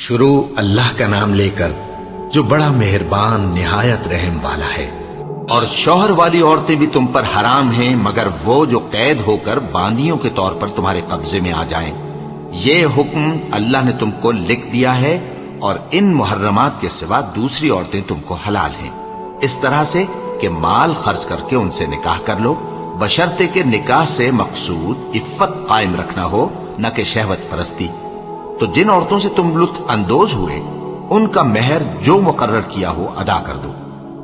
شروع اللہ کا نام لے کر جو بڑا مہربان نہایت رحم والا ہے۔ اور شوہر والی عورتیں بھی تم پر حرام ہیں مگر وہ جو قید ہو کر باندیوں کے طور پر تمہارے قبضے میں آ جائیں۔ یہ حکم اللہ نے تم کو لکھ دیا ہے، اور ان محرمات کے سوا دوسری عورتیں تم کو حلال ہیں، اس طرح سے کہ مال خرچ کر کے ان سے نکاح کر لو، بشرطے کہ نکاح سے مقصود عفت قائم رکھنا ہو، نہ کہ شہوت پرستی۔ تو جن عورتوں سے تم لطف اندوز ہوئے ان کا مہر جو مقرر کیا ہو ادا کر دو،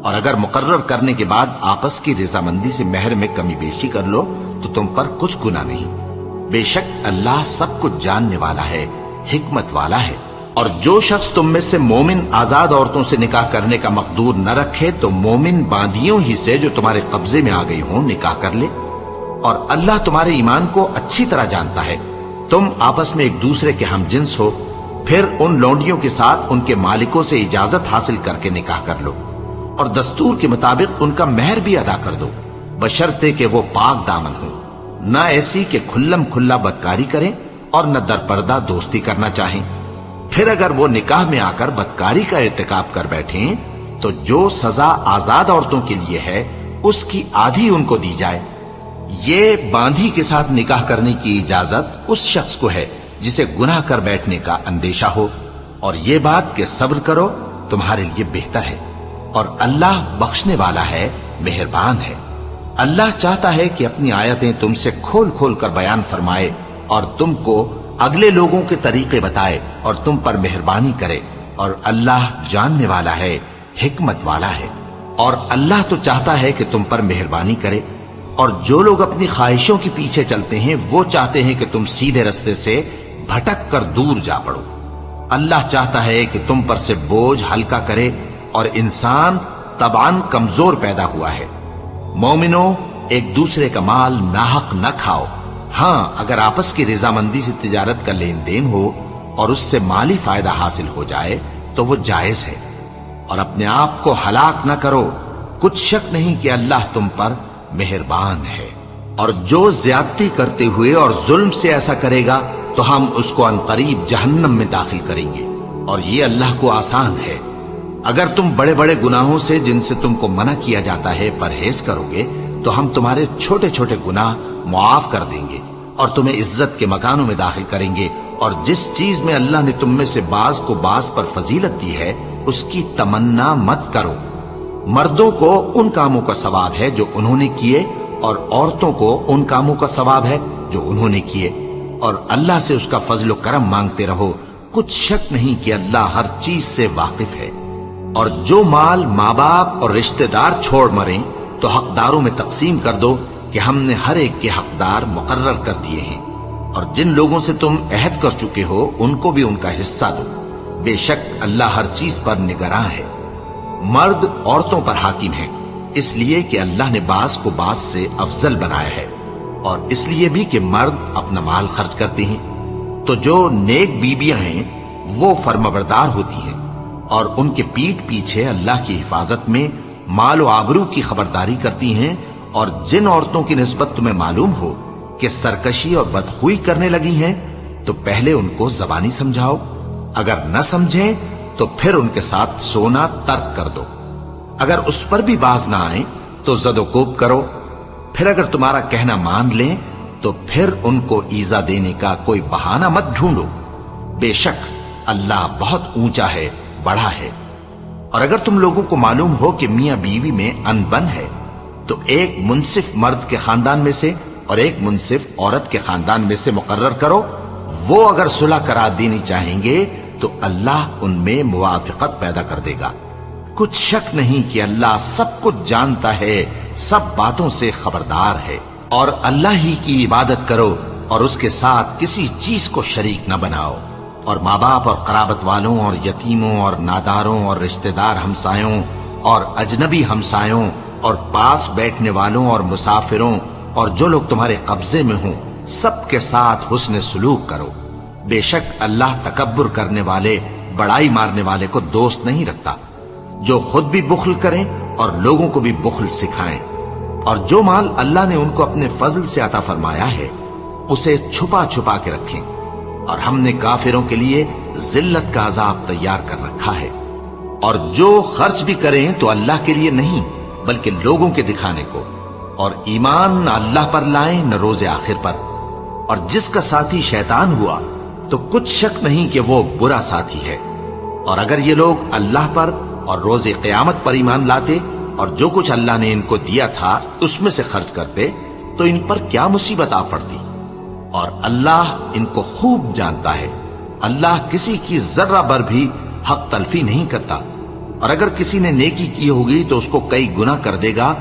اور اگر مقرر کرنے کے بعد آپس کی رضامندی سے مہر میں کمی بیشی کر لو تو تم پر کچھ گناہ نہیں۔ بے شک اللہ سب کچھ جاننے والا ہے، حکمت والا ہے۔ اور جو شخص تم میں سے مومن آزاد عورتوں سے نکاح کرنے کا مقدور نہ رکھے تو مومن باندیوں ہی سے جو تمہارے قبضے میں آ گئی ہوں نکاح کر لے، اور اللہ تمہارے ایمان کو اچھی طرح جانتا ہے۔ تم آپس میں ایک دوسرے کے ہم جنس ہو، پھر ان لونڈیوں کے ساتھ ان کے مالکوں سے اجازت حاصل کر کے نکاح کر لو، اور دستور کے مطابق ان کا مہر بھی ادا کر دو، بشرطے کہ وہ پاک دامن ہو، نہ ایسی کہ کھلم کھلا بدکاری کریں اور نہ درپردہ دوستی کرنا چاہیں۔ پھر اگر وہ نکاح میں آ کر بدکاری کا ارتکاب کر بیٹھیں تو جو سزا آزاد عورتوں کے لیے ہے اس کی آدھی ان کو دی جائے۔ یہ باندھی کے ساتھ نکاح کرنے کی اجازت اس شخص کو ہے جسے گناہ کر بیٹھنے کا اندیشہ ہو، اور یہ بات کہ صبر کرو تمہارے لیے بہتر ہے، اور اللہ بخشنے والا ہے، مہربان ہے۔ اللہ چاہتا ہے کہ اپنی آیتیں تم سے کھول کھول کر بیان فرمائے اور تم کو اگلے لوگوں کے طریقے بتائے اور تم پر مہربانی کرے، اور اللہ جاننے والا ہے، حکمت والا ہے۔ اور اللہ تو چاہتا ہے کہ تم پر مہربانی کرے، اور جو لوگ اپنی خواہشوں کے پیچھے چلتے ہیں وہ چاہتے ہیں کہ تم سیدھے رستے سے بھٹک کر دور جا پڑو۔ اللہ چاہتا ہے کہ تم پر سے بوجھ ہلکا کرے، اور انسان طبعاً کمزور پیدا ہوا ہے۔ مومنوں، ایک دوسرے کا مال ناحق نہ کھاؤ، ہاں اگر آپس کی رضامندی سے تجارت کا لین دین ہو اور اس سے مالی فائدہ حاصل ہو جائے تو وہ جائز ہے، اور اپنے آپ کو ہلاک نہ کرو، کچھ شک نہیں کہ اللہ تم پر مہربان ہے۔ اور جو زیادتی کرتے ہوئے اور ظلم سے ایسا کرے گا تو ہم اس کو عنقریب جہنم میں داخل کریں گے، اور یہ اللہ کو آسان ہے۔ اگر تم بڑے بڑے گناہوں سے جن سے تم کو منع کیا جاتا ہے پرہیز کرو گے تو ہم تمہارے چھوٹے چھوٹے گناہ معاف کر دیں گے اور تمہیں عزت کے مکانوں میں داخل کریں گے۔ اور جس چیز میں اللہ نے تم میں سے بعض کو بعض پر فضیلت دی ہے اس کی تمنا مت کرو۔ مردوں کو ان کاموں کا ثواب ہے جو انہوں نے کیے، اور عورتوں کو ان کاموں کا ثواب ہے جو انہوں نے کیے، اور اللہ سے اس کا فضل و کرم مانگتے رہو، کچھ شک نہیں کہ اللہ ہر چیز سے واقف ہے۔ اور جو مال ماں باپ اور رشتہ دار چھوڑ مریں تو حقداروں میں تقسیم کر دو کہ ہم نے ہر ایک کے حقدار مقرر کر دیے ہیں، اور جن لوگوں سے تم عہد کر چکے ہو ان کو بھی ان کا حصہ دو، بے شک اللہ ہر چیز پر نگراں ہے۔ مرد عورتوں پر حاکم ہیں، اس لیے کہ اللہ نے بعض کو بعض سے افضل بنایا ہے، اور اس لیے بھی کہ مرد اپنا مال خرچ کرتے ہیں۔ تو جو نیک بیویاں ہیں وہ فرمانبردار ہوتی ہیں، اور ان کے پیٹھ پیچھے اللہ کی حفاظت میں مال و آبرو کی خبرداری کرتی ہیں۔ اور جن عورتوں کی نسبت تمہیں معلوم ہو کہ سرکشی اور بدخوئی کرنے لگی ہیں تو پہلے ان کو زبانی سمجھاؤ، اگر نہ سمجھیں تو پھر ان کے ساتھ سونا ترک کر دو، اگر اس پر بھی باز نہ آئیں تو زد و کوب کرو، پھر اگر تمہارا کہنا مان لیں تو پھر ان کو ایذا دینے کا کوئی بہانہ مت ڈھونڈو، بے شک اللہ بہت اونچا ہے، بڑا ہے۔ اور اگر تم لوگوں کو معلوم ہو کہ میاں بیوی میں انبن ہے تو ایک منصف مرد کے خاندان میں سے اور ایک منصف عورت کے خاندان میں سے مقرر کرو، وہ اگر صلح کرا دینی چاہیں گے تو اللہ ان میں موافقت پیدا کر دے گا۔ کچھ شک نہیں کہ اللہ سب کچھ جانتا ہے، سب باتوں سے خبردار ہے۔ اور اللہ ہی کی عبادت کرو اور اس کے ساتھ کسی چیز کو شریک نہ بناؤ، اور ماں باپ اور قرابت والوں اور یتیموں اور ناداروں اور رشتہ دار ہمسایوں اور اجنبی ہمسایوں اور پاس بیٹھنے والوں اور مسافروں اور جو لوگ تمہارے قبضے میں ہوں سب کے ساتھ حسن سلوک کرو، بے شک اللہ تکبر کرنے والے، بڑائی مارنے والے کو دوست نہیں رکھتا۔ جو خود بھی بخل کریں اور لوگوں کو بھی بخل سکھائیں، اور جو مال اللہ نے ان کو اپنے فضل سے عطا فرمایا ہے اسے چھپا چھپا کے رکھیں، اور ہم نے کافروں کے لیے ذلت کا عذاب تیار کر رکھا ہے۔ اور جو خرچ بھی کریں تو اللہ کے لیے نہیں بلکہ لوگوں کے دکھانے کو، اور ایمان نہ اللہ پر لائیں نہ روز آخر پر۔ اور جس کا ساتھی شیطان ہوا تو کچھ شک نہیں کہ وہ برا ساتھی ہے۔ اور اگر یہ لوگ اللہ پر اور روز قیامت پر ایمان لاتے اور جو کچھ اللہ نے ان کو دیا تھا اس میں سے خرچ کرتے تو ان پر کیا مصیبت آ پڑتی۔ اور اللہ ان کو خوب جانتا ہے، اللہ کسی کی ذرہ بر بھی حق تلفی نہیں کرتا۔ اور اگر کسی نے نیکی کی ہوگی تو اس کو کئی گنا کر دے گا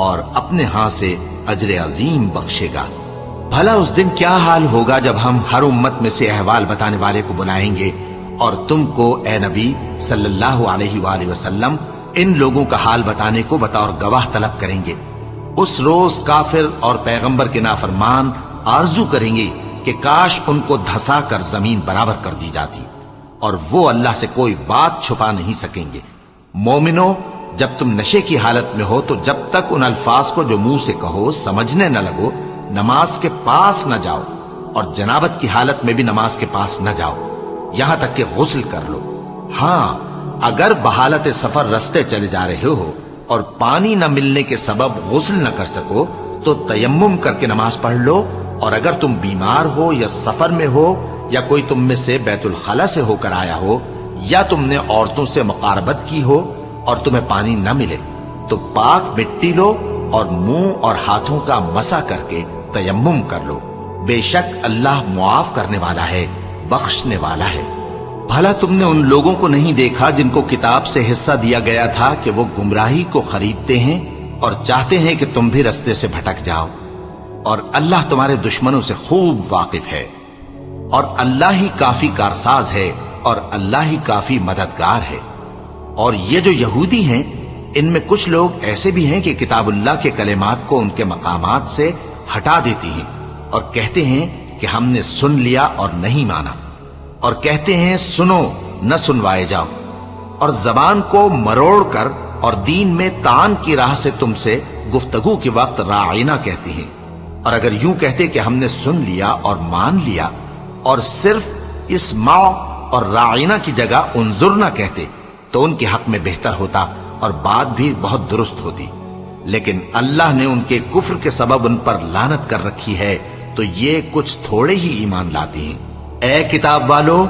اور اپنے ہاں سے اجر عظیم بخشے گا۔ بھلا اس دن کیا حال ہوگا جب ہم ہر امت میں سے احوال بتانے والے کو بلائیں گے اور تم کو اے نبی صلی اللہ علیہ وآلہ وسلم ان لوگوں کا حال بتانے کو بطور گواہ طلب کریں گے۔ اس روز کافر اور پیغمبر کے نافرمان آرزو کریں گے کہ کاش ان کو دھسا کر زمین برابر کر دی جاتی، اور وہ اللہ سے کوئی بات چھپا نہیں سکیں گے۔ مومنو، جب تم نشے کی حالت میں ہو تو جب تک ان الفاظ کو جو منہ سے کہو سمجھنے نہ لگو نماز کے پاس نہ جاؤ، اور جنابت کی حالت میں بھی نماز کے پاس نہ جاؤ یہاں تک کہ غسل کر لو۔ ہاں، اگر بحالت سفر رستے چلے جا رہے ہو اور پانی نہ ملنے کے سبب غسل نہ کر سکو تو تیمم کر کے نماز پڑھ لو، اور اگر تم بیمار ہو یا سفر میں ہو یا کوئی تم میں سے بیت الخلا سے ہو کر آیا ہو یا تم نے عورتوں سے مقاربت کی ہو اور تمہیں پانی نہ ملے تو پاک مٹی لو اور منہ اور ہاتھوں کا مسح کر کے تیمم کر لو، بے شک اللہ معاف کرنے والا ہے، بخشنے والا ہے۔ بھلا تم نے ان لوگوں کو نہیں دیکھا جن کو کتاب سے حصہ دیا گیا تھا کہ وہ گمراہی کو خریدتے ہیں اور چاہتے ہیں کہ تم بھی رستے سے بھٹک جاؤ، اور اللہ تمہارے دشمنوں سے خوب واقف ہے، اور اللہ ہی کافی کارساز ہے اور اللہ ہی کافی مددگار ہے۔ اور یہ جو یہودی ہیں ان میں کچھ لوگ ایسے بھی ہیں کہ کتاب اللہ کے کلمات کو ان کے مقامات سے ہٹا دیتی ہیں اور کہتے ہیں کہ ہم نے سن لیا اور نہیں مانا، اور کہتے ہیں سنو نہ سنوائے جاؤ، اور زبان کو مروڑ کر اور دین میں طعن کی راہ سے تم سے گفتگو کے وقت راعینا کہتے ہیں۔ اور اگر یوں کہتے کہ ہم نے سن لیا اور مان لیا اور صرف اسمع اور راعینا کی جگہ انظرنا کہتے تو ان کے حق میں بہتر ہوتا اور بات بھی بہت درست ہوتی، لیکن اللہ نے ان کے کفر کے سبب ان پر لعنت کر رکھی ہے تو یہ کچھ تھوڑے ہی ایمان لاتے ہیں۔ اے کتاب والو،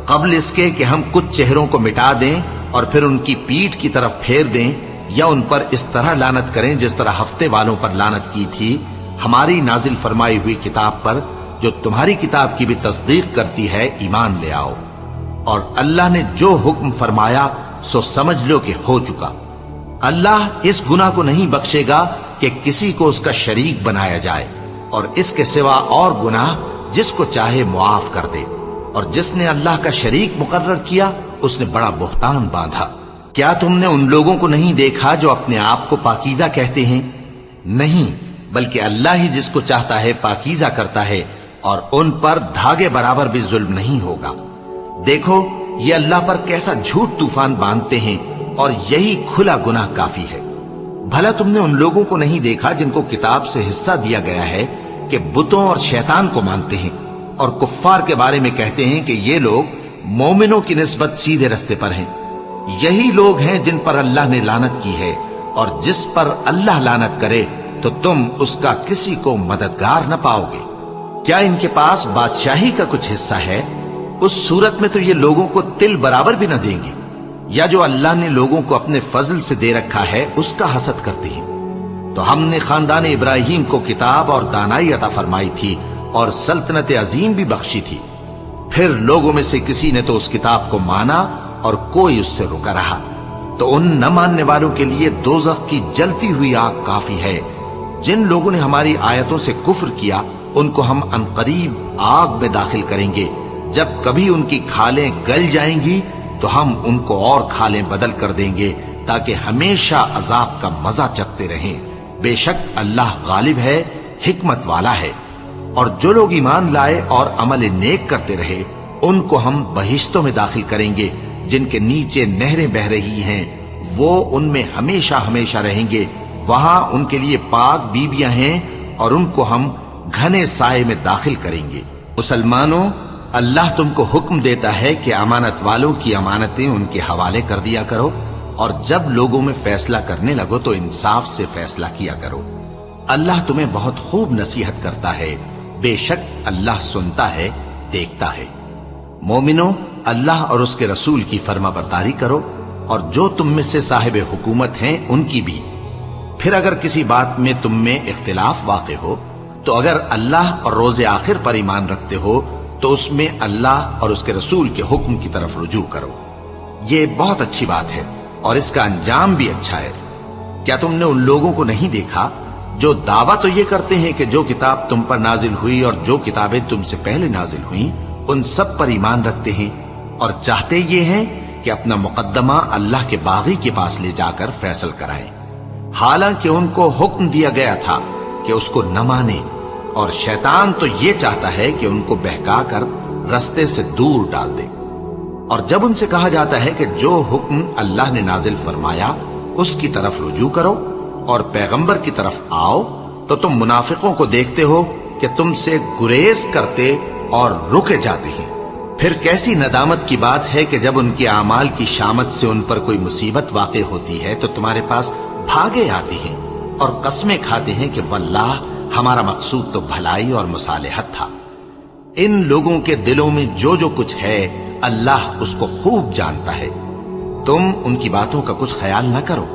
قبل اس کے کہ ہم کچھ چہروں کو مٹا دیں اور پھر ان کی پیٹھ کی طرف پھیر دیں یا ان پر اس طرح لعنت کریں جس طرح ہفتے والوں پر لعنت کی تھی، ہماری نازل فرمائی ہوئی کتاب پر جو تمہاری کتاب کی بھی تصدیق کرتی ہے ایمان لے آؤ، اور اللہ نے جو حکم فرمایا سو سمجھ لو کہ ہو چکا۔ اللہ اس گناہ کو نہیں بخشے گا کہ کسی کو اس کا شریک بنایا جائے، اور اس کے سوا اور گناہ جس کو چاہے معاف کر دے، اور جس نے اللہ کا شریک مقرر کیا اس نے بڑا بہتان باندھا۔ کیا تم نے ان لوگوں کو نہیں دیکھا جو اپنے آپ کو پاکیزہ کہتے ہیں؟ نہیں، بلکہ اللہ ہی جس کو چاہتا ہے پاکیزہ کرتا ہے، اور ان پر دھاگے برابر بھی ظلم نہیں ہوگا۔ دیکھو یہ اللہ پر کیسا جھوٹ طوفان باندھتے ہیں، اور یہی کھلا گناہ کافی ہے۔ بھلا تم نے ان لوگوں کو نہیں دیکھا جن کو کتاب سے حصہ دیا گیا ہے کہ بتوں اور شیطان کو مانتے ہیں، اور کفار کے بارے میں کہتے ہیں کہ یہ لوگ مومنوں کی نسبت سیدھے رستے پر ہیں۔ یہی لوگ ہیں جن پر اللہ نے لعنت کی ہے، اور جس پر اللہ لعنت کرے تو تم اس کا کسی کو مددگار نہ پاؤ گے۔ کیا ان کے پاس بادشاہی کا کچھ حصہ ہے؟ اس صورت میں تو یہ لوگوں کو تل برابر بھی نہ دیں گے، یا جو اللہ نے لوگوں کو اپنے فضل سے دے رکھا ہے اس کا حسد کرتے ہیں۔ تو ہم نے خاندان ابراہیم کو کتاب اور دانائی عطا فرمائی تھی اور سلطنت عظیم بھی بخشی تھی، پھر لوگوں میں سے کسی نے تو اس کتاب کو مانا اور کوئی اس سے رکا رہا، تو ان نہ ماننے والوں کے لیے دوزخ کی جلتی ہوئی آگ کافی ہے۔ جن لوگوں نے ہماری آیتوں سے کفر کیا ان کو ہم عنقریب آگ میں داخل کریں گے، جب کبھی ان کی کھالیں گل جائیں گی تو ہم ان کو اور کھالیں بدل کر دیں گے تاکہ ہمیشہ عذاب کا مزہ چکھتے رہیں۔ بے شک اللہ غالب ہے، حکمت والا ہے۔ اور جو لوگ ایمان لائے اور عمل نیک کرتے رہے ان کو ہم بہشتوں میں داخل کریں گے جن کے نیچے نہریں بہ رہی ہیں، وہ ان میں ہمیشہ ہمیشہ رہیں گے، وہاں ان کے لیے پاک بیویاں ہیں اور ان کو ہم گھنے سائے میں داخل کریں گے۔ مسلمانوں، اللہ تم کو حکم دیتا ہے کہ امانت والوں کی امانتیں ان کے حوالے کر دیا کرو، اور جب لوگوں میں فیصلہ کرنے لگو تو انصاف سے فیصلہ کیا کرو۔ اللہ تمہیں بہت خوب نصیحت کرتا ہے، بے شک اللہ سنتا ہے، دیکھتا ہے۔ مومنو، اللہ اور اس کے رسول کی فرما برداری کرو، اور جو تم میں سے صاحب حکومت ہیں ان کی بھی۔ پھر اگر کسی بات میں تم میں اختلاف واقع ہو تو اگر اللہ اور روز آخر پر ایمان رکھتے ہو تو اس میں اللہ اور اس کے رسول کے حکم کی طرف رجوع کرو۔ یہ بہت اچھی بات ہے اور اس کا انجام بھی اچھا ہے۔ کیا تم نے ان لوگوں کو نہیں دیکھا جو دعویٰ تو یہ کرتے ہیں کہ جو کتاب تم پر نازل ہوئی اور جو کتابیں تم سے پہلے نازل ہوئیں ان سب پر ایمان رکھتے ہیں، اور چاہتے یہ ہیں کہ اپنا مقدمہ اللہ کے باغی کے پاس لے جا کر فیصل کرائیں، حالانکہ ان کو حکم دیا گیا تھا کہ اس کو نہ مانے، اور شیطان تو یہ چاہتا ہے کہ ان کو بہکا کر رستے سے دور ڈال دے۔ اور جب ان سے کہا جاتا ہے کہ جو حکم اللہ نے نازل فرمایا اس کی طرف رجوع کرو اور پیغمبر کی طرف آؤ، تو تم منافقوں کو دیکھتے ہو کہ تم سے گریز کرتے اور رکے جاتے ہیں۔ پھر کیسی ندامت کی بات ہے کہ جب ان کے اعمال کی شامت سے ان پر کوئی مصیبت واقع ہوتی ہے تو تمہارے پاس بھاگے آتے ہیں اور قسمیں کھاتے ہیں کہ واللہ ہمارا مقصود تو بھلائی اور مصالحت تھا۔ ان لوگوں کے دلوں میں جو جو کچھ ہے اللہ اس کو خوب جانتا ہے۔ تم ان کی باتوں کا کچھ خیال نہ کرو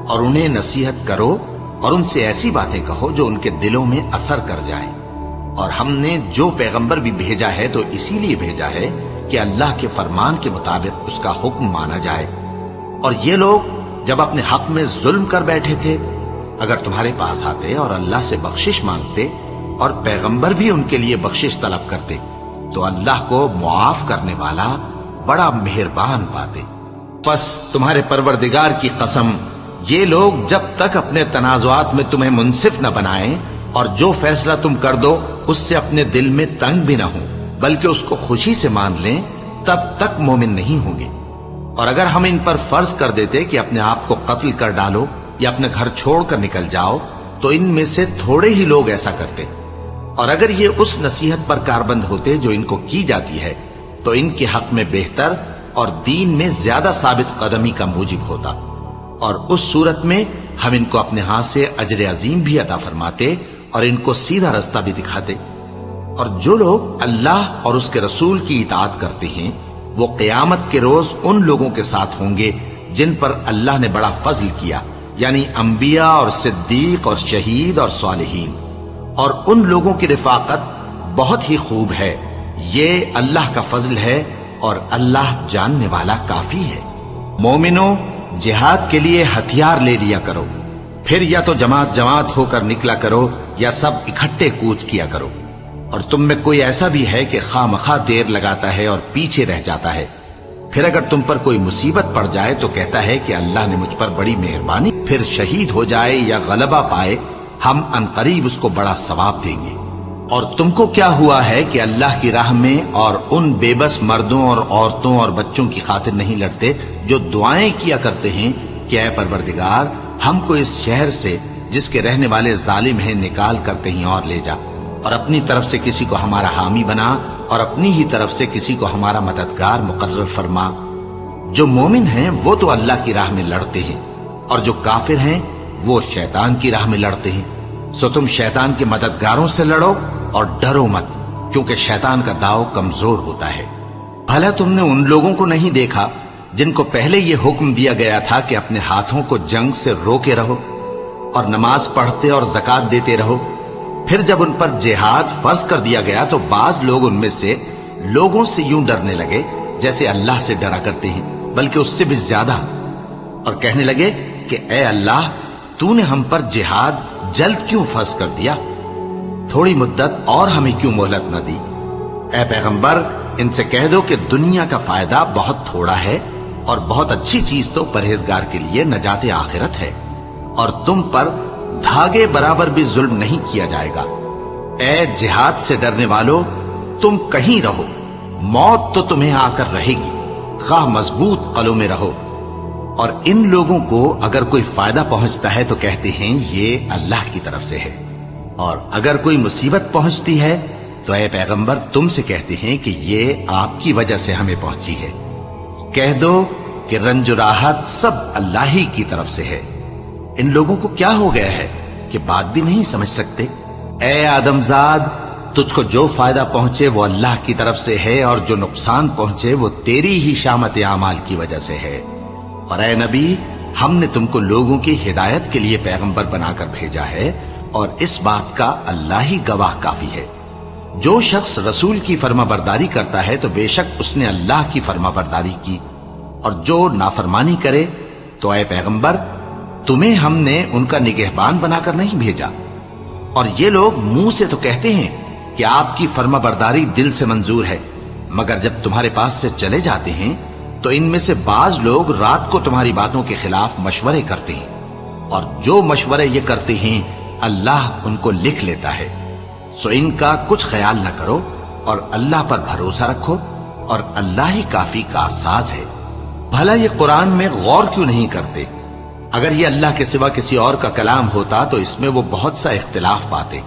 اور انہیں نصیحت کرو، اور ان سے ایسی باتیں کہو جو ان کے دلوں میں اثر کر جائیں۔ اور ہم نے جو پیغمبر بھی بھیجا ہے تو اسی لیے بھیجا ہے کہ اللہ کے فرمان کے مطابق اس کا حکم مانا جائے۔ اور یہ لوگ جب اپنے حق میں ظلم کر بیٹھے تھے، اگر تمہارے پاس آتے اور اللہ سے بخشش مانگتے اور پیغمبر بھی ان کے لیے بخشش طلب کرتے تو اللہ کو معاف کرنے والا بڑا مہربان پاتے۔ پس تمہارے پروردگار کی قسم، یہ لوگ جب تک اپنے تنازعات میں تمہیں منصف نہ بنائیں اور جو فیصلہ تم کر دو اس سے اپنے دل میں تنگ بھی نہ ہوں بلکہ اس کو خوشی سے مان لیں، تب تک مومن نہیں ہوں گے۔ اور اگر ہم ان پر فرض کر دیتے کہ اپنے آپ کو قتل کر ڈالو یا اپنے گھر چھوڑ کر نکل جاؤ تو ان میں سے تھوڑے ہی لوگ ایسا کرتے، اور اگر یہ اس نصیحت پر کاربند ہوتے جو ان کو کی جاتی ہے تو ان کے حق میں بہتر اور دین میں زیادہ ثابت قدمی کا موجب ہوتا، اور اس صورت میں ہم ان کو اپنے ہاتھ سے اجر عظیم بھی عطا فرماتے اور ان کو سیدھا رستہ بھی دکھاتے۔ اور جو لوگ اللہ اور اس کے رسول کی اطاعت کرتے ہیں وہ قیامت کے روز ان لوگوں کے ساتھ ہوں گے جن پر اللہ نے بڑا فضل کیا، یعنی انبیاء اور صدیق اور شہید اور صالحین، اور ان لوگوں کی رفاقت بہت ہی خوب ہے۔ یہ اللہ کا فضل ہے اور اللہ جاننے والا کافی ہے۔ مومنوں، جہاد کے لیے ہتھیار لے لیا کرو، پھر یا تو جماعت جماعت ہو کر نکلا کرو یا سب اکٹھے کوچ کیا کرو۔ اور تم میں کوئی ایسا بھی ہے کہ خواہ مخواہ دیر لگاتا ہے اور پیچھے رہ جاتا ہے، پھر اگر تم پر کوئی مصیبت پڑ جائے تو کہتا ہے کہ اللہ نے مجھ پر بڑی مہربانی، پھر شہید ہو جائے یا غلبہ پائے ہم عنقریب اس کو بڑا ثواب دیں گے۔ اور تم کو کیا ہوا ہے کہ اللہ کی راہ میں اور ان بے بس مردوں اور عورتوں اور بچوں کی خاطر نہیں لڑتے جو دعائیں کیا کرتے ہیں کہ اے پروردگار ہم کو اس شہر سے جس کے رہنے والے ظالم ہیں نکال کر کہیں اور لے جا، اور اپنی طرف سے کسی کو ہمارا حامی بنا اور اپنی ہی طرف سے کسی کو ہمارا مددگار مقرر فرما۔ جو مومن ہیں وہ تو اللہ کی راہ میں لڑتے ہیں، اور جو کافر ہیں وہ شیطان کی راہ میں لڑتے ہیں۔ سو تم شیطان کے مددگاروں سے لڑو اور ڈرو مت، کیونکہ شیطان کا داؤ کمزور ہوتا ہے۔ بھلا تم نے ان لوگوں کو نہیں دیکھا جن کو پہلے یہ حکم دیا گیا تھا کہ اپنے ہاتھوں کو جنگ سے روکے رہو اور نماز پڑھتے اور زکوٰۃ دیتے رہو؟ پھر جب ان پر جہاد فرض کر دیا گیا تو بعض لوگ ان میں سے لوگوں سے یوں ڈرنے لگے جیسے اللہ سے ڈرا کرتے ہیں، بلکہ اس سے بھی زیادہ، اور کہنے لگے کہ اے اللہ تو نے ہم پر جہاد جلد کیوں فرض کر دیا؟ تھوڑی مدت اور ہمیں کیوں مہلت نہ دی؟ اے پیغمبر ان سے کہہ دو کہ دنیا کا فائدہ بہت تھوڑا ہے اور بہت اچھی چیز تو پرہیزگار کے لیے نجات آخرت ہے، اور تم پر دھاگے برابر بھی ظلم نہیں کیا جائے گا۔ اے جہاد سے ڈرنے والو، تم کہیں رہو، موت تو تمہیں آ کر رہے گی، خواہ مضبوط قلعوں میں رہو۔ اور ان لوگوں کو اگر کوئی فائدہ پہنچتا ہے تو کہتے ہیں یہ اللہ کی طرف سے ہے، اور اگر کوئی مصیبت پہنچتی ہے تو اے پیغمبر تم سے کہتے ہیں کہ یہ آپ کی وجہ سے ہمیں پہنچی ہے۔ کہہ دو کہ رنج و راحت سب اللہ ہی کی طرف سے ہے۔ ان لوگوں کو کیا ہو گیا ہے کہ بات بھی نہیں سمجھ سکتے؟ اے آدم زاد، تجھ کو جو فائدہ پہنچے وہ اللہ کی طرف سے ہے، اور جو نقصان پہنچے وہ تیری ہی شامت اعمال کی وجہ سے ہے۔ اور اے نبی، ہم نے تم کو لوگوں کی ہدایت کے لیے پیغمبر بنا کر بھیجا ہے، اور اس بات کا اللہ ہی گواہ کافی ہے۔ جو شخص رسول کی فرما برداری کرتا ہے تو بے شک اس نے اللہ کی فرما برداری کی، اور جو نافرمانی کرے تو اے پیغمبر تمہیں ہم نے ان کا نگہبان بنا کر نہیں بھیجا۔ اور یہ لوگ منہ سے تو کہتے ہیں کہ آپ کی فرما برداری دل سے منظور ہے، مگر جب تمہارے پاس سے چلے جاتے ہیں تو ان میں سے بعض لوگ رات کو تمہاری باتوں کے خلاف مشورے کرتے ہیں، اور جو مشورے یہ کرتے ہیں اللہ ان کو لکھ لیتا ہے۔ سو ان کا کچھ خیال نہ کرو اور اللہ پر بھروسہ رکھو، اور اللہ ہی کافی کارساز ہے۔ بھلا یہ قرآن میں غور کیوں نہیں کرتے؟ اگر یہ اللہ کے سوا کسی اور کا کلام ہوتا تو اس میں وہ بہت سا اختلاف پاتے،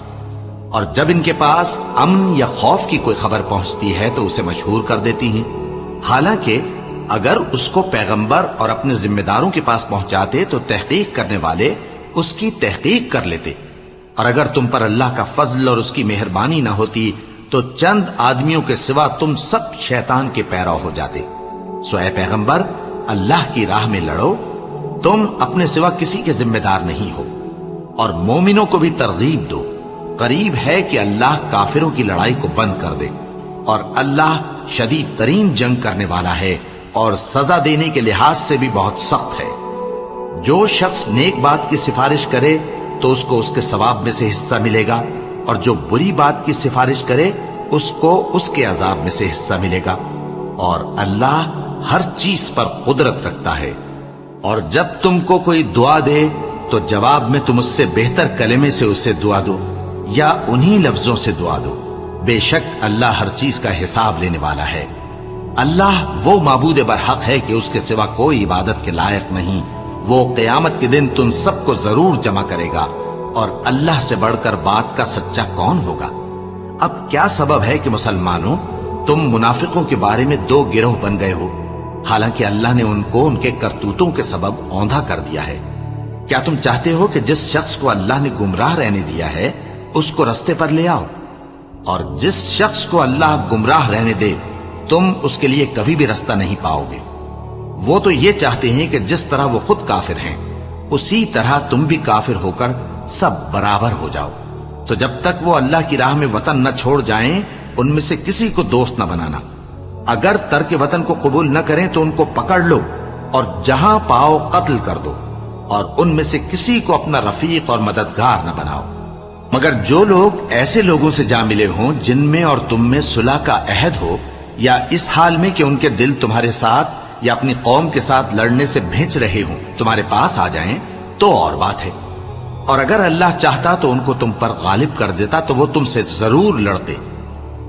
اور جب ان کے پاس امن یا خوف کی کوئی خبر پہنچتی ہے تو اسے مشہور کر دیتی ہیں، حالانکہ اگر اس کو پیغمبر اور اپنے ذمہ داروں کے پاس پہنچاتے تو تحقیق کرنے والے اس کی تحقیق کر لیتے، اور اگر تم پر اللہ کا فضل اور اس کی مہربانی نہ ہوتی تو چند آدمیوں کے سوا تم سب شیطان کے پیرو ہو جاتے۔ سو اے پیغمبر اللہ کی راہ میں لڑو، تم اپنے سوا کسی کے ذمہ دار نہیں ہو، اور مومنوں کو بھی ترغیب دو۔ قریب ہے کہ اللہ کافروں کی لڑائی کو بند کر دے، اور اللہ شدید ترین جنگ کرنے والا ہے اور سزا دینے کے لحاظ سے بھی بہت سخت ہے۔ جو شخص نیک بات کی سفارش کرے تو اس کو اس کے ثواب میں سے حصہ ملے گا، اور جو بری بات کی سفارش کرے اس کو اس کے عذاب میں سے حصہ ملے گا، اور اللہ ہر چیز پر قدرت رکھتا ہے۔ اور جب تم کو کوئی دعا دے تو جواب میں تم اس سے بہتر کلمے سے اسے دعا دو، یا انہی لفظوں سے دعا دو، بے شک اللہ ہر چیز کا حساب لینے والا ہے۔ اللہ وہ معبود برحق ہے کہ اس کے سوا کوئی عبادت کے لائق نہیں۔ وہ قیامت کے دن تم سب کو ضرور جمع کرے گا، اور اللہ سے بڑھ کر بات کا سچا کون ہوگا؟ اب کیا سبب ہے کہ مسلمانوں تم منافقوں کے بارے میں دو گروہ بن گئے ہو، حالانکہ اللہ نے ان کو ان کے کرتوتوں کے سبب اوندھا کر دیا ہے؟ کیا تم چاہتے ہو کہ جس شخص کو اللہ نے گمراہ رہنے دیا ہے اس کو رستے پر لے آؤ، اور جس شخص کو اللہ گمراہ رہنے دے تم اس کے لیے کبھی بھی رستہ نہیں پاؤ گے؟ وہ تو یہ چاہتے ہیں کہ جس طرح وہ خود کافر ہیں اسی طرح تم بھی کافر ہو کر سب برابر ہو جاؤ۔ تو جب تک وہ اللہ کی راہ میں وطن نہ چھوڑ جائیں ان میں سے کسی کو دوست نہ بنانا۔ اگر ترک وطن کو قبول نہ کریں تو ان کو پکڑ لو اور جہاں پاؤ قتل کر دو، اور ان میں سے کسی کو اپنا رفیق اور مددگار نہ بناؤ، مگر جو لوگ ایسے لوگوں سے جا ملے ہوں جن میں اور تم میں صلح کا عہد ہو، یا اس حال میں کہ ان کے دل تمہارے ساتھ یا اپنی قوم کے ساتھ لڑنے سے بھیج رہے ہوں تمہارے پاس آ جائیں تو اور بات ہے۔ اور اگر اللہ چاہتا تو ان کو تم پر غالب کر دیتا تو وہ تم سے ضرور لڑتے۔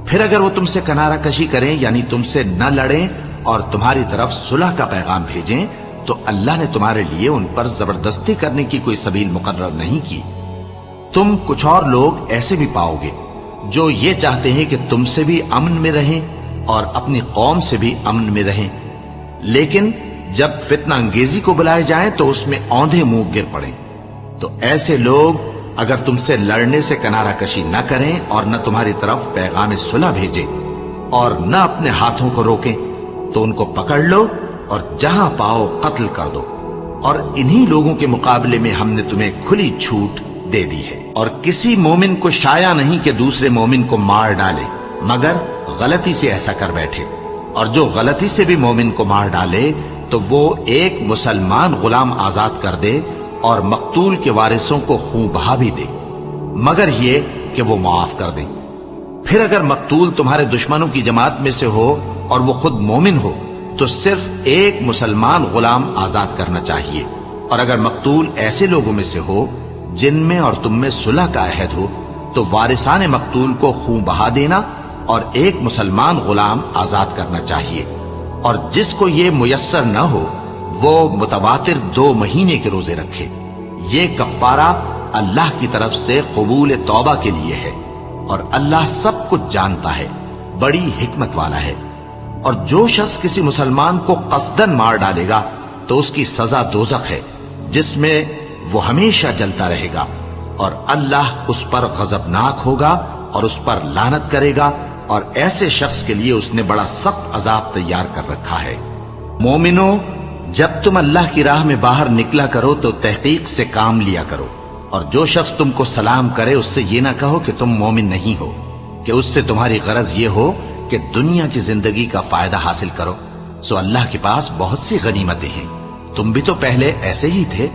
پھر اگر وہ تم سے کنارہ کشی کریں یعنی تم سے نہ لڑیں اور تمہاری طرف صلح کا پیغام بھیجیں تو اللہ نے تمہارے لیے ان پر زبردستی کرنے کی کوئی سبیل مقرر نہیں کی۔ تم کچھ اور لوگ ایسے بھی پاؤ گے جو یہ چاہتے ہیں کہ تم سے بھی امن میں رہیں اور اپنی قوم سے بھی امن میں رہیں، لیکن جب فتنہ انگیزی کو بلائے جائیں تو اس میں اوندھے منہ گر پڑیں۔ تو ایسے لوگ اگر تم سے لڑنے سے کنارہ کشی نہ کریں اور نہ تمہاری طرف پیغام صلح بھیجیں اور نہ اپنے ہاتھوں کو روکیں تو ان کو پکڑ لو اور جہاں پاؤ قتل کر دو، اور انہی لوگوں کے مقابلے میں ہم نے تمہیں کھلی چھوٹ دے دی ہے۔ اور کسی مومن کو شایع نہیں کہ دوسرے مومن کو مار ڈالے مگر غلطی سے ایسا کر بیٹھے، اور جو غلطی سے بھی مومن کو مار ڈالے تو وہ ایک مسلمان غلام آزاد کر دے اور مقتول کے وارثوں کو خون بہا بھی دے، مگر یہ کہ وہ معاف کر دیں۔ پھر اگر مقتول تمہارے دشمنوں کی جماعت میں سے ہو اور وہ خود مومن ہو تو صرف ایک مسلمان غلام آزاد کرنا چاہیے، اور اگر مقتول ایسے لوگوں میں سے ہو جن میں اور تم میں صلح کا عہد ہو تو وارثان مقتول کو خون بہا دینا اور ایک مسلمان غلام آزاد کرنا چاہیے، اور جس کو یہ میسر نہ ہو وہ متواتر 2 مہینے کے روزے رکھے۔ یہ کفارہ اللہ کی طرف سے قبول توبہ کے لیے ہے، اور اللہ سب کچھ جانتا ہے، بڑی حکمت والا ہے۔ اور جو شخص کسی مسلمان کو قصدن مار ڈالے گا تو اس کی سزا دوزخ ہے، جس میں وہ ہمیشہ جلتا رہے گا، اور اللہ اس پر غضبناک ہوگا اور اس پر لعنت کرے گا، اور ایسے شخص کے لیے اس نے بڑا سخت عذاب تیار کر رکھا ہے۔ مومنو، جب تم اللہ کی راہ میں باہر نکلا کرو تو تحقیق سے کام لیا کرو، اور جو شخص تم کو سلام کرے اس سے یہ نہ کہو کہ تم مومن نہیں ہو، کہ اس سے تمہاری غرض یہ ہو کہ دنیا کی زندگی کا فائدہ حاصل کرو۔ سو اللہ کے پاس بہت سی غنیمتیں ہیں، تم بھی تو پہلے ایسے ہی تھے،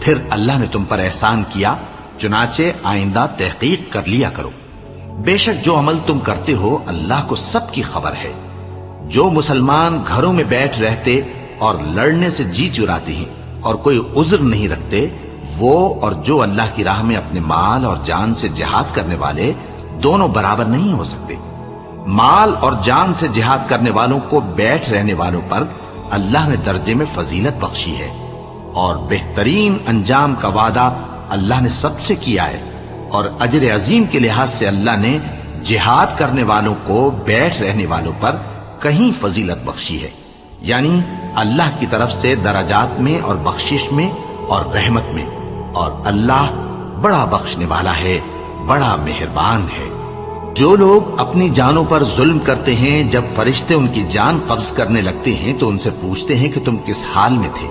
پھر اللہ نے تم پر احسان کیا، چنانچہ آئندہ تحقیق کر لیا کرو۔ بے شک جو عمل تم کرتے ہو اللہ کو سب کی خبر ہے۔ جو مسلمان گھروں میں بیٹھ رہتے اور لڑنے سے جی چراتے ہیں اور کوئی عذر نہیں رکھتے، وہ اور جو اللہ کی راہ میں اپنے مال اور جان سے جہاد کرنے والے دونوں برابر نہیں ہو سکتے۔ مال اور جان سے جہاد کرنے والوں کو بیٹھ رہنے والوں پر اللہ نے درجے میں فضیلت بخشی ہے، اور بہترین انجام کا وعدہ اللہ نے سب سے کیا ہے، اور اجر عظیم کے لحاظ سے اللہ نے جہاد کرنے والوں کو بیٹھ رہنے والوں پر کہیں فضیلت بخشی ہے، یعنی اللہ کی طرف سے درجات میں اور بخشش میں اور رحمت میں، اور اللہ بڑا بخشنے والا ہے، بڑا مہربان ہے۔ جو لوگ اپنی جانوں پر ظلم کرتے ہیں، جب فرشتے ان کی جان قبض کرنے لگتے ہیں تو ان سے پوچھتے ہیں کہ تم کس حال میں تھے؟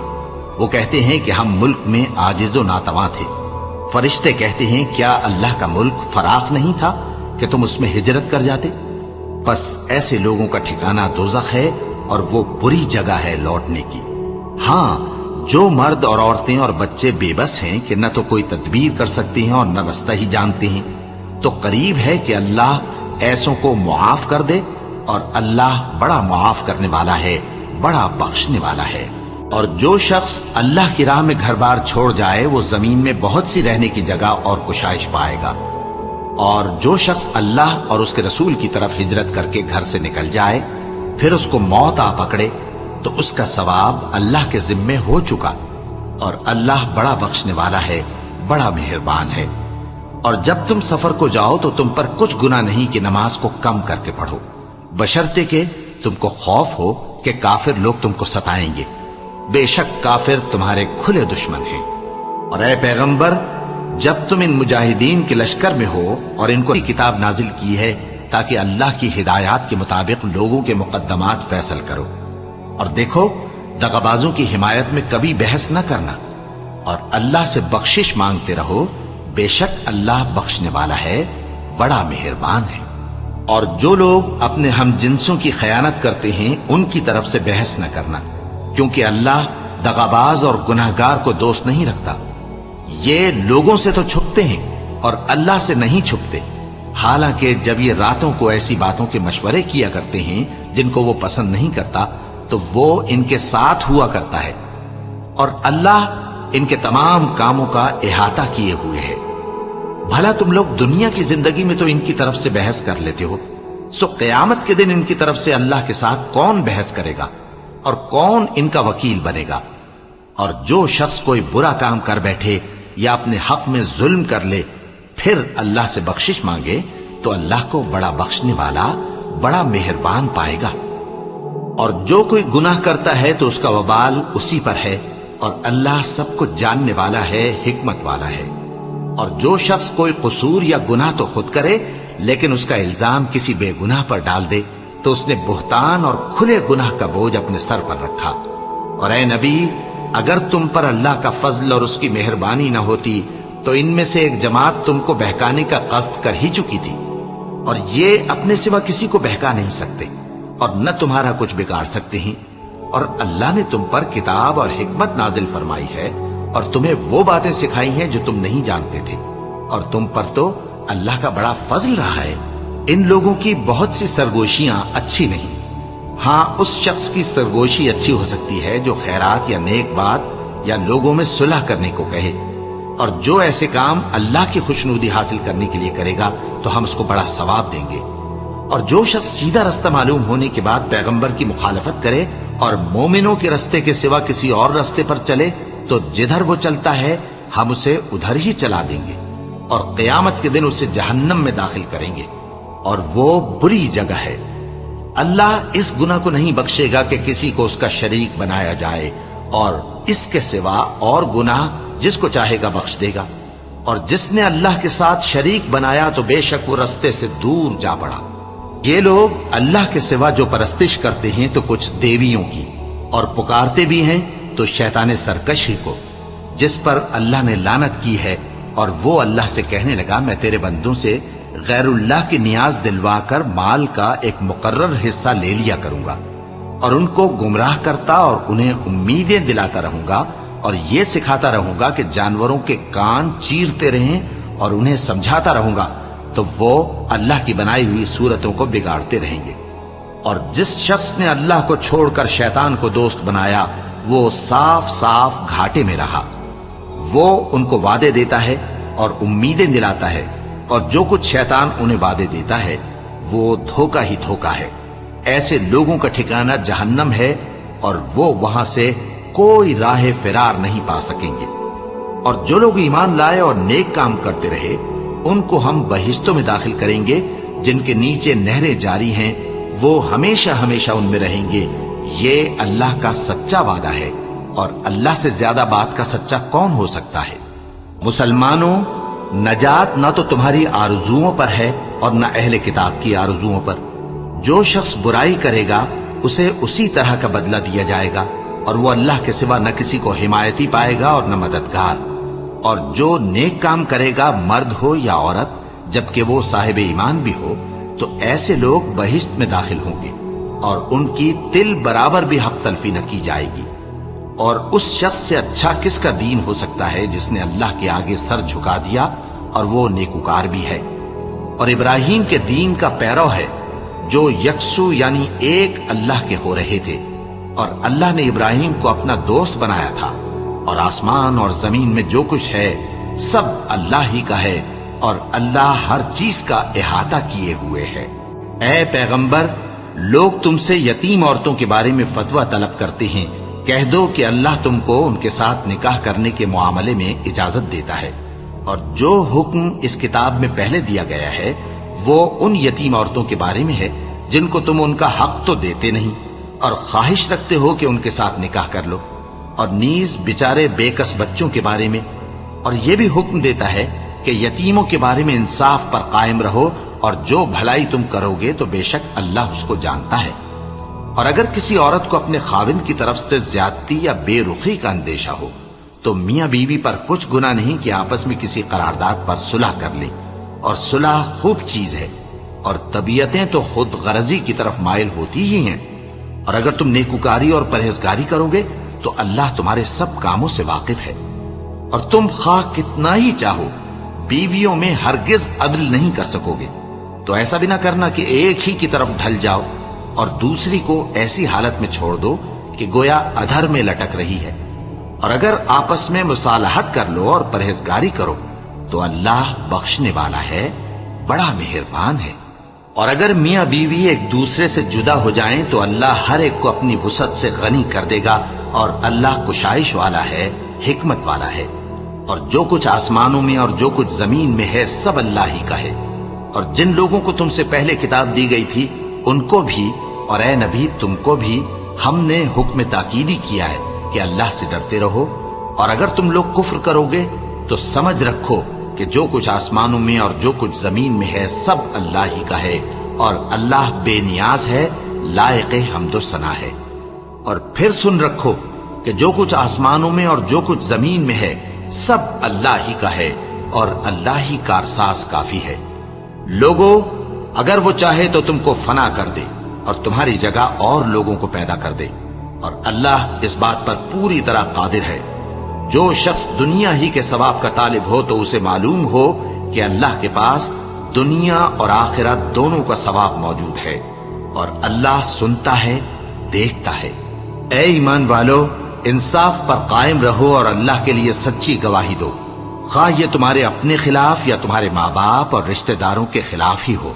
وہ کہتے ہیں کہ ہم ملک میں عاجز و ناتواں تھے۔ فرشتے کہتے ہیں کیا اللہ کا ملک فراخ نہیں تھا کہ تم اس میں ہجرت کر جاتے؟ بس ایسے لوگوں کا ٹھکانہ دوزخ ہے، اور وہ بری جگہ ہے لوٹنے کی۔ ہاں، جو مرد اور عورتیں اور بچے بے بس ہیں کہ نہ تو کوئی تدبیر کر سکتے ہیں اور نہ رستہ ہی جانتے ہیں، تو قریب ہے کہ اللہ ایسوں کو معاف کر دے، اور اللہ بڑا معاف کرنے والا ہے، بڑا بخشنے والا ہے۔ اور جو شخص اللہ کی راہ میں گھر بار چھوڑ جائے وہ زمین میں بہت سی رہنے کی جگہ اور کشائش پائے گا، اور جو شخص اللہ اور اس کے رسول کی طرف ہجرت کر کے گھر سے نکل جائے پھر اس کو موت آ پکڑے تو اس کا ثواب اللہ کے ذمے ہو چکا، اور اللہ بڑا بخشنے والا ہے، بڑا مہربان ہے۔ اور جب تم سفر کو جاؤ تو تم پر کچھ گناہ نہیں کہ نماز کو کم کر کے پڑھو، بشرطے کہ تم کو خوف ہو کہ کافر لوگ تم کو ستائیں گے، بے شک کافر تمہارے کھلے دشمن ہیں۔ اور اے پیغمبر، جب تم ان مجاہدین کے لشکر میں ہو اور ان کو کتاب نازل کی ہے تاکہ اللہ کی ہدایات کے مطابق لوگوں کے مقدمات فیصل کرو، اور دیکھو دغابازوں کی حمایت میں کبھی بحث نہ کرنا، اور اللہ سے بخشش مانگتے رہو، بے شک اللہ بخشنے والا ہے، بڑا مہربان ہے۔ اور جو لوگ اپنے ہم جنسوں کی خیانت کرتے ہیں ان کی طرف سے بحث نہ کرنا، کیونکہ اللہ دغاباز اور گناہگار کو دوست نہیں رکھتا۔ یہ لوگوں سے تو چھپتے ہیں اور اللہ سے نہیں چھپتے، حالانکہ جب یہ راتوں کو ایسی باتوں کے مشورے کیا کرتے ہیں جن کو وہ پسند نہیں کرتا تو وہ ان کے ساتھ ہوا کرتا ہے، اور اللہ ان کے تمام کاموں کا احاطہ کیے ہوئے ہے۔ بھلا تم لوگ دنیا کی زندگی میں تو ان کی طرف سے بحث کر لیتے ہو، سو قیامت کے دن ان کی طرف سے اللہ کے ساتھ کون بحث کرے گا اور کون ان کا وکیل بنے گا؟ اور جو شخص کوئی برا کام کر بیٹھے یا اپنے حق میں ظلم کر لے پھر اللہ سے بخشش مانگے تو اللہ کو بڑا بخشنے والا، بڑا مہربان پائے گا۔ اور جو کوئی گناہ کرتا ہے تو اس کا وبال اسی پر ہے، اور اللہ سب کچھ جاننے والا ہے، حکمت والا ہے۔ اور جو شخص کوئی قصور یا گناہ تو خود کرے لیکن اس کا الزام کسی بے گناہ پر ڈال دے تو اس نے بہتان اور کھلے گناہ کا بوجھ اپنے سر پر رکھا۔ اور اے نبی، اگر تم پر اللہ کا فضل اور اس کی مہربانی نہ ہوتی تو ان میں سے ایک جماعت تم کو بہکانے کا قصد کر ہی چکی تھی، اور یہ اپنے سوا کسی کو بہکا نہیں سکتے اور نہ تمہارا کچھ بگاڑ سکتے ہیں۔ اور اللہ نے تم پر کتاب اور حکمت نازل فرمائی ہے اور تمہیں وہ باتیں سکھائی ہیں جو تم نہیں جانتے تھے، اور تم پر تو اللہ کا بڑا فضل رہا ہے۔ ان لوگوں کی بہت سی سرگوشیاں اچھی نہیں، ہاں اس شخص کی سرگوشی اچھی ہو سکتی ہے جو خیرات یا نیک بات یا لوگوں میں صلح کرنے کو کہے، اور جو ایسے کام اللہ کی خوشنودی حاصل کرنے کے لیے کرے گا تو ہم اس کو بڑا ثواب دیں گے۔ اور جو شخص سیدھا رستہ معلوم ہونے کے بعد پیغمبر کی مخالفت کرے اور مومنوں کے رستے کے سوا کسی اور رستے پر چلے تو جدھر وہ چلتا ہے ہم اسے ادھر ہی چلا دیں گے، اور قیامت کے دن اسے جہنم میں داخل کریں گے، اور وہ بری جگہ ہے۔ اللہ اس گناہ کو نہیں بخشے گا کہ کسی کو اس کا شریک بنایا جائے، اور اس کے سوا اور گناہ جس کو چاہے گا بخش دے گا، اور جس نے اللہ کے ساتھ شریک بنایا تو بے شک وہ رستے سے دور جا پڑا۔ یہ لوگ اللہ کے سوا جو پرستش کرتے ہیں تو کچھ دیویوں کی، اور پکارتے بھی ہیں تو شیطان سرکش ہی کو، جس پر اللہ نے لعنت کی ہے، اور وہ اللہ سے کہنے لگا میں تیرے بندوں سے غیر اللہ کی نیاز دلوا کر مال کا ایک مقرر حصہ لے لیا کروں گا، اور ان کو گمراہ کرتا اور انہیں امیدیں دلاتا رہوں گا، اور یہ سکھاتا رہوں گا کہ جانوروں کے کان چیرتے رہیں، اور انہیں سمجھاتا رہوں گا تو وہ اللہ کی بنائی ہوئی صورتوں کو بگاڑتے رہیں گے۔ اور جس شخص نے اللہ کو چھوڑ کر شیطان کو دوست بنایا وہ صاف صاف گھاٹے میں رہا۔ وہ ان کو وعدے دیتا ہے اور امیدیں دلاتا ہے، اور جو کچھ شیطان انہیں وعدے دیتا ہے وہ دھوکہ ہی دھوکہ ہے۔ ایسے لوگوں کا ٹھکانہ جہنم ہے، اور وہ وہاں سے کوئی راہ فرار نہیں پا سکیں گے۔ اور جو لوگ ایمان لائے اور نیک کام کرتے رہے ان کو ہم بہشتوں میں داخل کریں گے جن کے نیچے نہریں جاری ہیں، وہ ہمیشہ ہمیشہ ان میں رہیں گے۔ یہ اللہ کا سچا وعدہ ہے، اور اللہ سے زیادہ بات کا سچا کون ہو سکتا ہے؟ مسلمانوں، نجات نہ تو تمہاری آرزوؤں پر ہے اور نہ اہل کتاب کی آرزوؤں پر۔ جو شخص برائی کرے گا اسے اسی طرح کا بدلہ دیا جائے گا، اور وہ اللہ کے سوا نہ کسی کو حمایتی پائے گا اور نہ مددگار۔ اور جو نیک کام کرے گا مرد ہو یا عورت، جبکہ وہ صاحب ایمان بھی ہو، تو ایسے لوگ بہشت میں داخل ہوں گے، اور ان کی تل برابر بھی حق تلفی نہ کی جائے گی۔ اور اس شخص سے اچھا کس کا دین ہو سکتا ہے جس نے اللہ کے آگے سر جھکا دیا اور وہ نیکوکار بھی ہے، اور ابراہیم کے دین کا پیرو ہے، جو یکسو یعنی ایک اللہ کے ہو رہے تھے۔ اور اللہ نے ابراہیم کو اپنا دوست بنایا تھا، اور آسمان اور زمین میں جو کچھ ہے سب اللہ ہی کا ہے، اور اللہ ہر چیز کا احاطہ کیے ہوئے ہے۔ اے پیغمبر، لوگ تم سے یتیم عورتوں کے بارے میں فتویٰ طلب کرتے ہیں، کہہ دو کہ اللہ تم کو ان کے ساتھ نکاح کرنے کے معاملے میں اجازت دیتا ہے، اور جو حکم اس کتاب میں پہلے دیا گیا ہے وہ ان یتیم عورتوں کے بارے میں ہے جن کو تم ان کا حق تو دیتے نہیں، اور خواہش رکھتے ہو کہ ان کے ساتھ نکاح کر لو، اور نیز بیچارے بے کس بچوں کے بارے میں۔ اور یہ بھی حکم دیتا ہے کہ یتیموں کے بارے میں انصاف پر قائم رہو، اور جو بھلائی تم کرو گے تو بے شک اللہ اس کو جانتا ہے۔ اور اگر کسی عورت کو اپنے خاوند کی طرف سے زیادتی یا بے رخی کا اندیشہ ہو تو میاں بیوی پر کچھ گناہ نہیں کہ آپس میں کسی قرارداد پر صلح کر لیں، اور صلح خوب چیز ہے، اور طبیعتیں تو خود غرضی کی طرف مائل ہوتی ہی ہیں۔ اور اگر تم نیکوکاری اور پرہیزگاری کرو گے تو اللہ تمہارے سب کاموں سے واقف ہے۔ اور تم خواہ کتنا ہی چاہو بیویوں میں ہرگز عدل نہیں کر سکو گے، تو ایسا بھی نہ کرنا کہ ایک ہی کی طرف ڈھل جاؤ اور دوسری کو ایسی حالت میں چھوڑ دو کہ گویا ادھر میں لٹک رہی ہے۔ اور اگر آپس میں مصالحت کر لو اور پرہیزگاری کرو تو اللہ بخشنے والا ہے، بڑا مہربان ہے۔ اور اگر میاں بیوی ایک دوسرے سے جدا ہو جائیں تو اللہ ہر ایک کو اپنی وسعت سے غنی کر دے گا، اور اللہ کشائش والا ہے، حکمت والا ہے۔ اور جو کچھ آسمانوں میں اور جو کچھ زمین میں ہے سب اللہ ہی کا ہے۔ اور جن لوگوں کو تم سے پہلے کتاب دی گئی تھی ان کو بھی، اور اے نبی تم کو بھی، ہم نے حکم تاکیدی کیا ہے کہ اللہ سے ڈرتے رہو۔ اور اگر تم لوگ کفر کرو گے تو سمجھ رکھو کہ جو کچھ آسمانوں میں اور جو کچھ زمین میں ہے سب اللہ ہی کا ہے، اور اللہ بے نیاز ہے، لائق حمد و ثنا ہے۔ اور پھر سن رکھو کہ جو کچھ آسمانوں میں اور جو کچھ زمین میں ہے سب اللہ ہی کا ہے، اور اللہ ہی کارساز کافی ہے۔ لوگو، اگر وہ چاہے تو تم کو فنا کر دے اور تمہاری جگہ اور لوگوں کو پیدا کر دے، اور اللہ اس بات پر پوری طرح قادر ہے۔ جو شخص دنیا ہی کے ثواب کا طالب ہو تو اسے معلوم ہو کہ اللہ کے پاس دنیا اور آخرت دونوں کا ثواب موجود ہے، اور اللہ سنتا ہے، دیکھتا ہے۔ اے ایمان والو، انصاف پر قائم رہو اور اللہ کے لیے سچی گواہی دو، خواہ یہ تمہارے اپنے خلاف یا تمہارے ماں باپ اور رشتہ داروں کے خلاف ہی ہو۔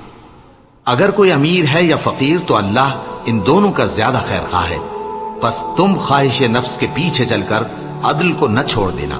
اگر کوئی امیر ہے یا فقیر تو اللہ ان دونوں کا زیادہ خیر خواہ ہے، پس تم خواہش نفس کے پیچھے چل کر عدل کو نہ چھوڑ دینا۔